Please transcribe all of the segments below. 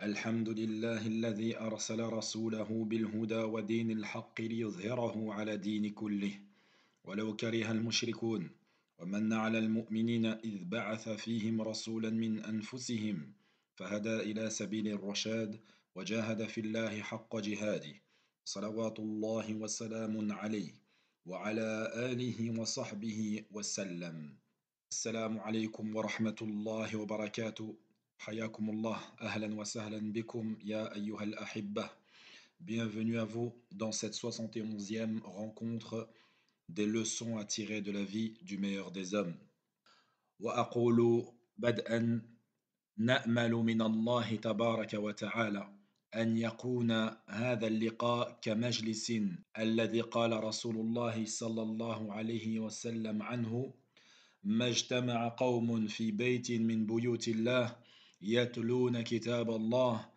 الحمد لله الذي أرسل رسوله بالهدى ودين الحق ليظهره على دين كله ولو كره المشركون ومن على المؤمنين إذ بعث فيهم رسولا من أنفسهم فهدى إلى سبيل الرشاد وجاهد في الله حق جهاده صلوات الله وسلام عليه وعلى آله وصحبه وسلم. السلام عليكم ورحمة الله وبركاته. حياكم الله. أهلا وسهلا بكم يا أيها الأحبة. Bienvenue à vous dans cette 71e rencontre des leçons à tirer de la vie du meilleur des hommes. وأقول بدءا نأمل من الله تبارك وتعالى أن يكون هذا اللقاء كمجلس الذي قال رسول الله صلى الله عليه وسلم عنه: ما اجتمع قوم في بيت من بيوت الله يتلون كتاب الله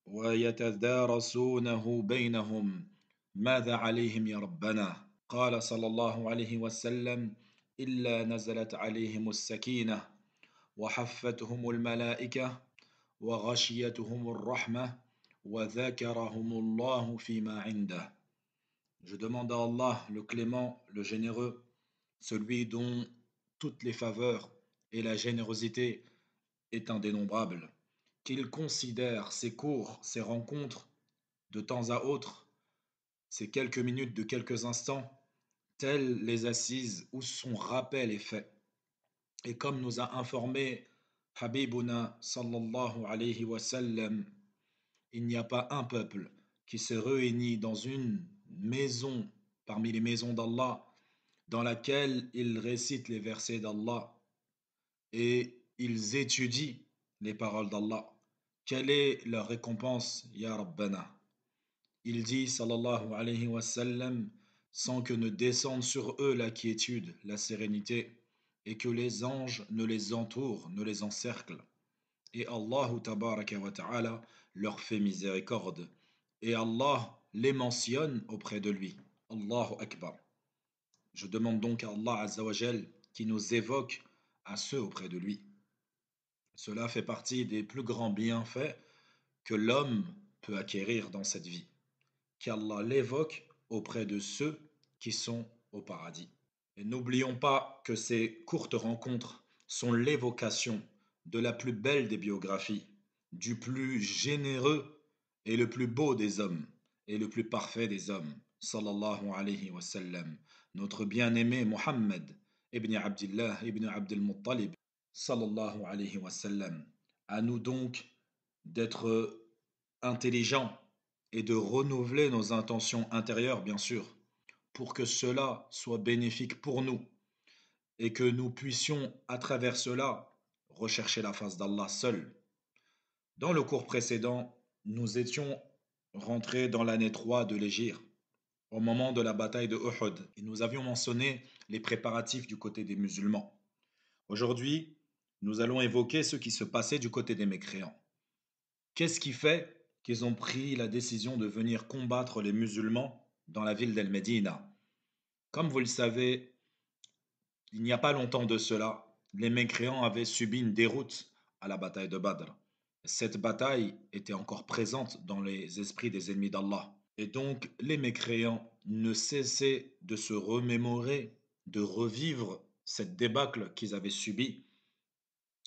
ويتدارسونه بينهم ماذا عليهم يا ربنا. قال صلى الله عليه وسلم: إلا نزلت عليهم السكينة وحفتهم الملائكة وغشيتهم الرحمة وذكرهم الله فيما عنده. Je demande à Allah, le clément, le généreux, celui dont toutes les faveurs et la générosité est indénombrable, qu'il considère ces cours, ces rencontres de temps à autre, ces quelques minutes de quelques instants, telles les assises où son rappel est fait. Et comme nous a informé Habibuna sallallahu alayhi wa sallam, il n'y a pas un peuple qui se réunit dans une maison parmi les maisons d'Allah dans laquelle ils récitent les versets d'Allah et ils étudient les paroles d'Allah. Quelle est leur récompense, Ya Rabbana? Il dit, sallallahu alayhi wa sallam, sans que ne descende sur eux la quiétude, la sérénité, et que les anges ne les entourent, ne les encerclent. Et Allah tabaraka wa ta'ala leur fait miséricorde. Et Allah les mentionne auprès de lui. Allahu Akbar. Je demande donc à Allah Azza wa Jal qui nous évoque à ceux auprès de lui. Cela fait partie des plus grands bienfaits que l'homme peut acquérir dans cette vie. Qu'Allah l'évoque auprès de ceux qui sont au paradis. Et n'oublions pas que ces courtes rencontres sont l'évocation de la plus belle des biographies, du plus généreux et le plus beau des hommes, et le plus parfait des hommes, sallallahu alayhi wa sallam, notre bien-aimé Muhammad ibn Abdillah ibn Abdul Muttalib, sallallahu alayhi wa sallam. À nous donc d'être intelligents et de renouveler nos intentions intérieures, bien sûr, pour que cela soit bénéfique pour nous et que nous puissions, à travers cela, rechercher la face d'Allah seul. Dans le cours précédent, nous étions rentrés dans l'année 3 de l'Hégire, au moment de la bataille de Uhud, et nous avions mentionné les préparatifs du côté des musulmans. Aujourd'hui, nous allons évoquer ce qui se passait du côté des mécréants. Qu'est-ce qui fait qu'ils ont pris la décision de venir combattre les musulmans dans la ville d'El-Médina? Comme vous le savez, il n'y a pas longtemps de cela, les mécréants avaient subi une déroute à la bataille de Badr. Cette bataille était encore présente dans les esprits des ennemis d'Allah. Et donc, les mécréants ne cessaient de se remémorer, de revivre cette débâcle qu'ils avaient subie,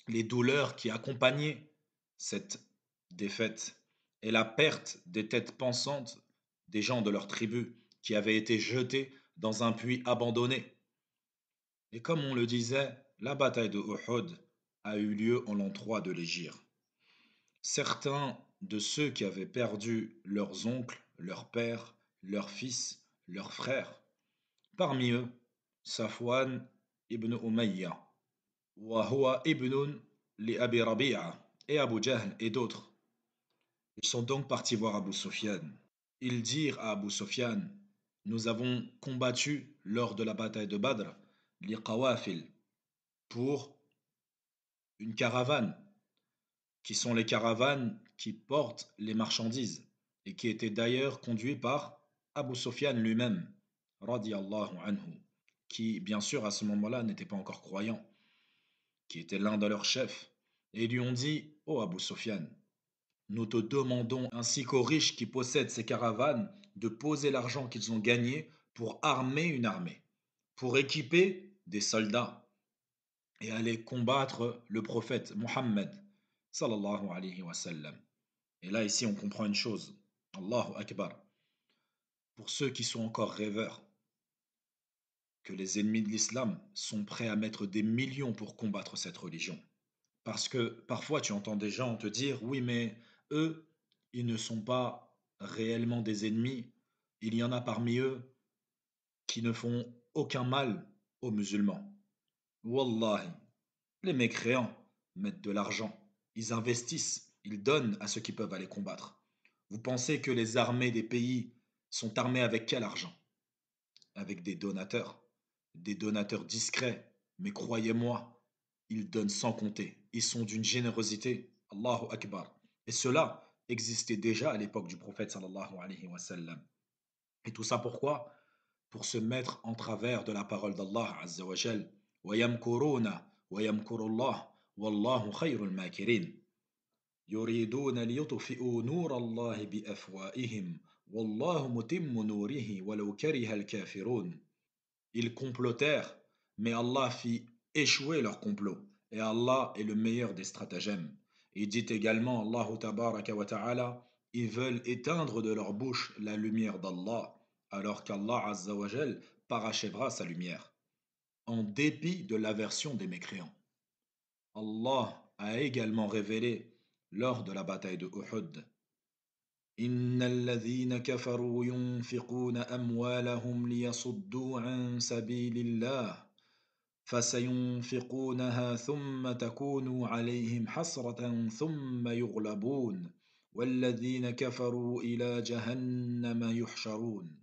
les douleurs qui accompagnaient cette défaite et la perte des têtes pensantes des gens de leur tribu qui avaient été jetés dans un puits abandonné. Et comme on le disait, la bataille de Uhud a eu lieu en l'an 3 de l'Hégire. Certains de ceux qui avaient perdu leurs oncles, leurs pères, leurs fils, leurs frères, parmi eux, Safwan ibn Umayya, wa huwa ibn li Abi Rabi'a et Abu Jahl et d'autres. Ils sont donc partis voir Abu Sufyan. Ils dirent à Abu Sufyan: nous avons combattu lors de la bataille de Badr les Qawafil pour une caravane, qui sont les caravanes qui portent les marchandises et qui étaient d'ailleurs conduits par Abu Sufyan lui-même, radiyallahu anhu, qui bien sûr à ce moment-là n'était pas encore croyant, qui était l'un de leurs chefs. Et ils lui ont dit: ô Abu Sufyan, Nous te demandons ainsi qu'aux riches qui possèdent ces caravanes de poser l'argent qu'ils ont gagné pour armer une armée, pour équiper des soldats et aller combattre le prophète Mohammed sallallahu alayhi wa sallam. Et là, ici, on comprend une chose. Allahu Akbar. Pour ceux qui sont encore rêveurs, que les ennemis de l'islam sont prêts à mettre des millions pour combattre cette religion. Parce que parfois, tu entends des gens te dire, oui, mais eux, ils ne sont pas réellement des ennemis. Il y en a parmi eux qui ne font aucun mal aux musulmans. Wallahi, les mécréants mettent de l'argent, ils investissent, ils donnent à ceux qui peuvent aller combattre. Vous pensez que les armées des pays sont armées avec quel argent? Avec des donateurs discrets, mais croyez-moi, ils donnent sans compter, ils sont d'une générosité, Allahu Akbar. Et cela existait déjà à l'époque du prophète sallallahu alayhi wa sallam. Et tout ça pourquoi? Pour se mettre en travers de la parole d'Allah azza wa jal. وَيَمْكُرُونَ وَيَمْكُرُ اللَّهُ وَاللَّهُ خَيْرُ الْمَاكِرِينَ يريدون ليطفئوا نور الله بأفواههم والله متم نوره ولو كره الكافرون. Ils complotèrent, mais Allah fit échouer leur complot. Et Allah est le meilleur des stratagèmes. Il dit également, Allahu tabaraka wa ta'ala, ils veulent éteindre de leur bouche la lumière d'Allah, alors qu'Allah azza wa jal parachèvera sa lumière, en dépit de l'aversion des mécréants. Allah a également révélé lors de la bataille de Uhud. إن الذين كفروا ينفقون أموالهم ليصدوا عن سبيل الله فسينفقونها ثم تكون عليهم حسرة ثم يغلبون والذين كفروا إلى جهنم يحشرون.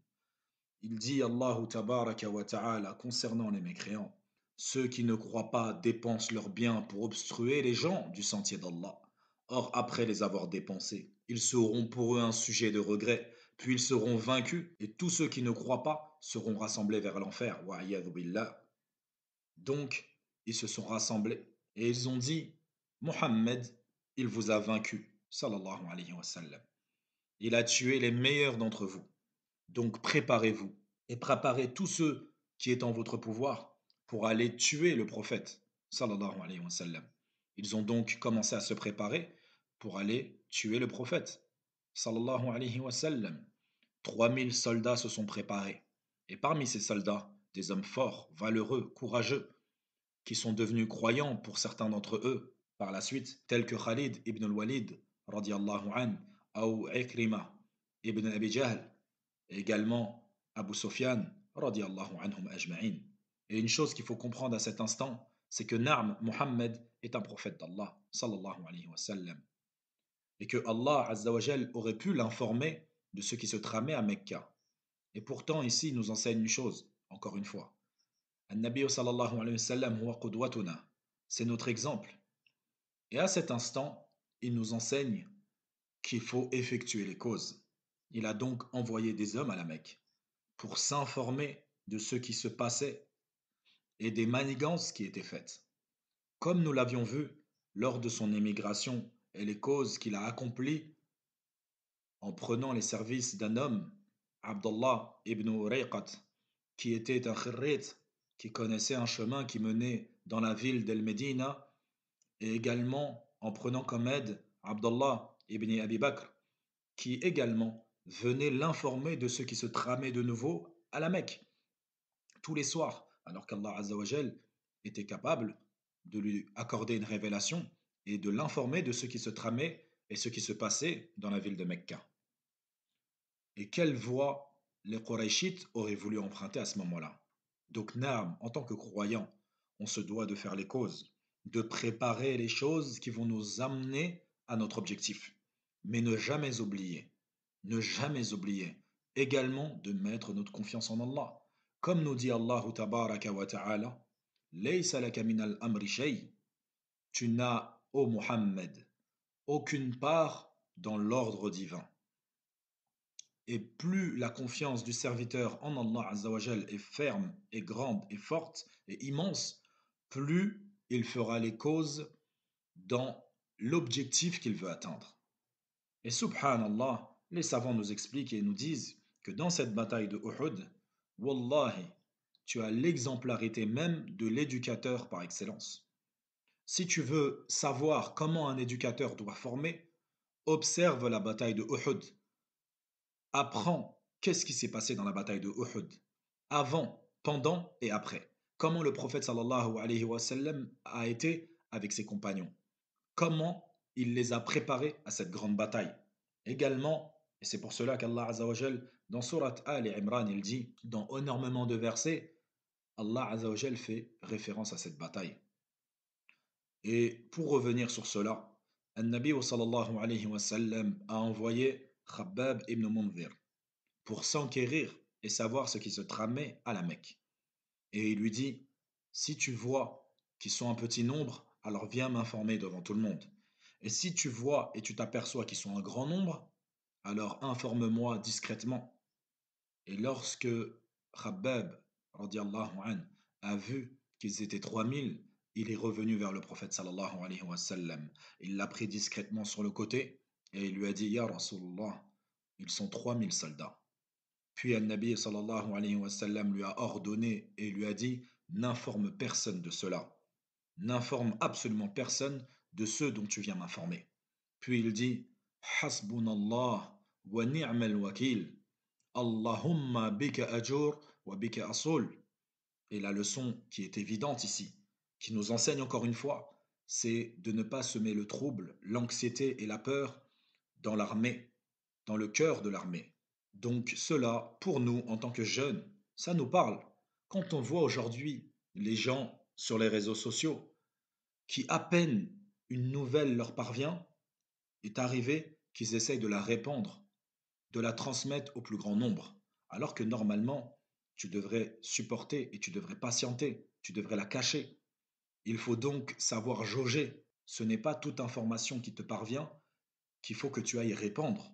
Il dit Allahu tabaraka wa ta'ala concernant les mécréants, ceux qui ne croient pas dépensent leurs biens pour obstruer les gens du sentier d'Allah. Or, après les avoir dépensés, ils seront pour eux un sujet de regret, puis ils seront vaincus, et tous ceux qui ne croient pas seront rassemblés vers l'enfer. Wa'iyadhu billah. Donc, ils se sont rassemblés, et ils ont dit, Mohammed, il vous a vaincu, sallallahu alayhi wa sallam. Il a tué les meilleurs d'entre vous. Donc préparez-vous et préparez tous ceux qui est en votre pouvoir pour aller tuer le prophète, sallallahu alayhi wa sallam. Ils ont donc commencé à se préparer pour aller tuer le prophète, sallallahu alayhi wa sallam. 3000 soldats se sont préparés. Et parmi ces soldats, des hommes forts, valeureux, courageux, qui sont devenus croyants pour certains d'entre eux par la suite, tels que Khalid ibn al-Walid, radiallahu an, ou Ikrima ibn Abi Jahl, et également Abu Sufyan, radiallahu anhum ajma'in. Et une chose qu'il faut comprendre à cet instant, c'est que Naam, Muhammad est un prophète d'Allah, sallallahu alayhi wa sallam, et que Allah azza wa jal aurait pu l'informer de ce qui se tramait à Mecca. Et pourtant, ici, il nous enseigne une chose, encore une fois. An-Nabi sallallahu alayhi wa sallam huwa qudwatuna. C'est notre exemple. Et à cet instant, il nous enseigne qu'il faut effectuer les causes. Il a donc envoyé des hommes à la Mecque pour s'informer de ce qui se passait et des manigances qui étaient faites. Comme nous l'avions vu lors de son émigration et les causes qu'il a accomplies en prenant les services d'un homme, Abdullah ibn Urayqat, qui était un khirrit, qui connaissait un chemin qui menait dans la ville d'El Medina, et également en prenant comme aide Abdullah ibn Abi Bakr, qui également venait l'informer de ce qui se tramait de nouveau à la Mecque, tous les soirs, alors qu'Allah Azza wa Jal était capable de lui accorder une révélation et de l'informer de ce qui se tramait et ce qui se passait dans la ville de Mecca. Et quelle voie les Qurayshites auraient voulu emprunter à ce moment-là? Donc, Naam, en tant que croyant, on se doit de faire les causes, de préparer les choses qui vont nous amener à notre objectif. Mais ne jamais oublier également de mettre notre confiance en Allah. Comme nous dit Allah tabaraka wa ta'ala, Laysa laka min al-amri shay. Tu n'as, ô Muhammad, aucune part dans l'ordre divin. Et plus la confiance du serviteur en Allah Azza wa Jal est ferme et grande et forte et immense, plus il fera les causes dans l'objectif qu'il veut atteindre. Et subhanallah, les savants nous expliquent et nous disent que dans cette bataille de Uhud, wallahi, tu as l'exemplarité même de l'éducateur par excellence. Si tu veux savoir comment un éducateur doit former, observe la bataille de Uhud. Apprends qu'est-ce qui s'est passé dans la bataille de Uhud, avant, pendant et après. Comment le prophète sallallahu alayhi wa sallam a été avec ses compagnons. Comment il les a préparés à cette grande bataille. Également, et c'est pour cela qu'Allah Azza wa Jal, dans Surat Al Imran, il dit, dans énormément de versets, Allah Azza wa Jal fait référence à cette bataille. Et pour revenir sur cela, An-Nabi sallallahu alayhi wa sallam a envoyé Khabbab ibn Mundhir pour s'enquérir et savoir ce qui se tramait à la Mecque. Et il lui dit, si tu vois qu'ils sont un petit nombre, alors viens m'informer devant tout le monde. Et si tu vois et tu t'aperçois qu'ils sont un grand nombre, alors informe-moi discrètement. Et lorsque Khabbab radiallahu anh, a vu qu'ils étaient 3000, il est revenu vers le prophète sallallahu alayhi wa sallam. Il l'a pris discrètement sur le côté et il lui a dit, Ya Rasulullah, ils sont 3000 soldats. Puis Al-Nabi sallallahu alayhi wa sallam lui a ordonné et lui a dit, n'informe personne de cela. N'informe absolument personne de ceux dont tu viens m'informer. Puis il dit, Hasbunallah wa ni'mal wakil. Allahumma bika ajur wa bika asul. Et la leçon qui est évidente ici, qui nous enseigne encore une fois, c'est de ne pas semer le trouble, l'anxiété et la peur dans l'armée, dans le cœur de l'armée. Donc cela, pour nous, en tant que jeunes, ça nous parle. Quand on voit aujourd'hui les gens sur les réseaux sociaux qui, à peine une nouvelle leur parvient, est arrivé qu'ils essayent de la répandre, de la transmettre au plus grand nombre, alors que normalement, tu devrais supporter et tu devrais patienter, tu devrais la cacher. Il faut donc savoir jauger. Ce n'est pas toute information qui te parvient qu'il faut que tu ailles répandre.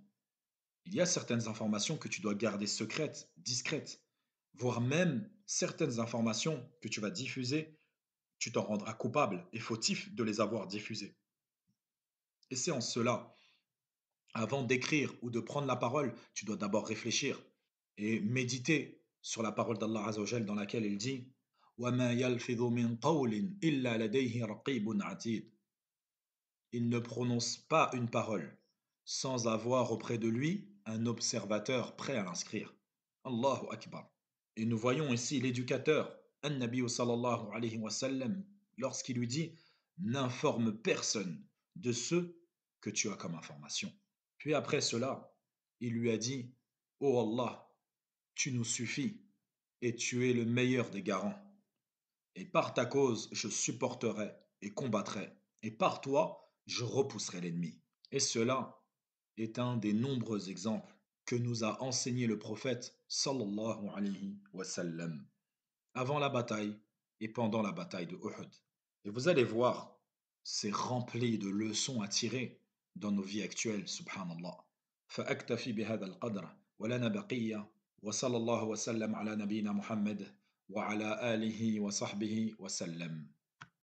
Il y a certaines informations que tu dois garder secrètes, discrètes, voire même certaines informations que tu vas diffuser, tu t'en rendras coupable et fautif de les avoir diffusées. Et c'est en cela, avant d'écrire ou de prendre la parole, tu dois d'abord réfléchir et méditer sur la parole d'Allah Azza wa Jal dans laquelle il dit وَمَا يَلْفِظُ مِن قَوْلٍ إِلَّا لَدَيْهِ رَقِيبٌ عَتِيدٌ. Il ne prononce pas une parole sans avoir auprès de lui un observateur prêt à l'inscrire. Allahu Akbar. Et nous voyons ici l'éducateur, An-Nabi sallallahu alayhi wa sallam, lorsqu'il lui dit n'informe personne de ce que tu as comme information. Puis après cela, il lui a dit ô Allah, tu nous suffis et tu es le meilleur des garants. Et par ta cause, je supporterai et combattrai. Et par toi, je repousserai l'ennemi. Et cela est un des nombreux exemples que nous a enseigné le prophète sallallahu alayhi wa sallam avant la bataille et pendant la bataille de Uhud. Et vous allez voir, c'est rempli de leçons à tirer dans nos vies actuelles, subhanallah. فأكتفي بهذا القدر ولنا بقية وصلى الله وسلم على نبينا محمد وعلى آله وصحبه وسلم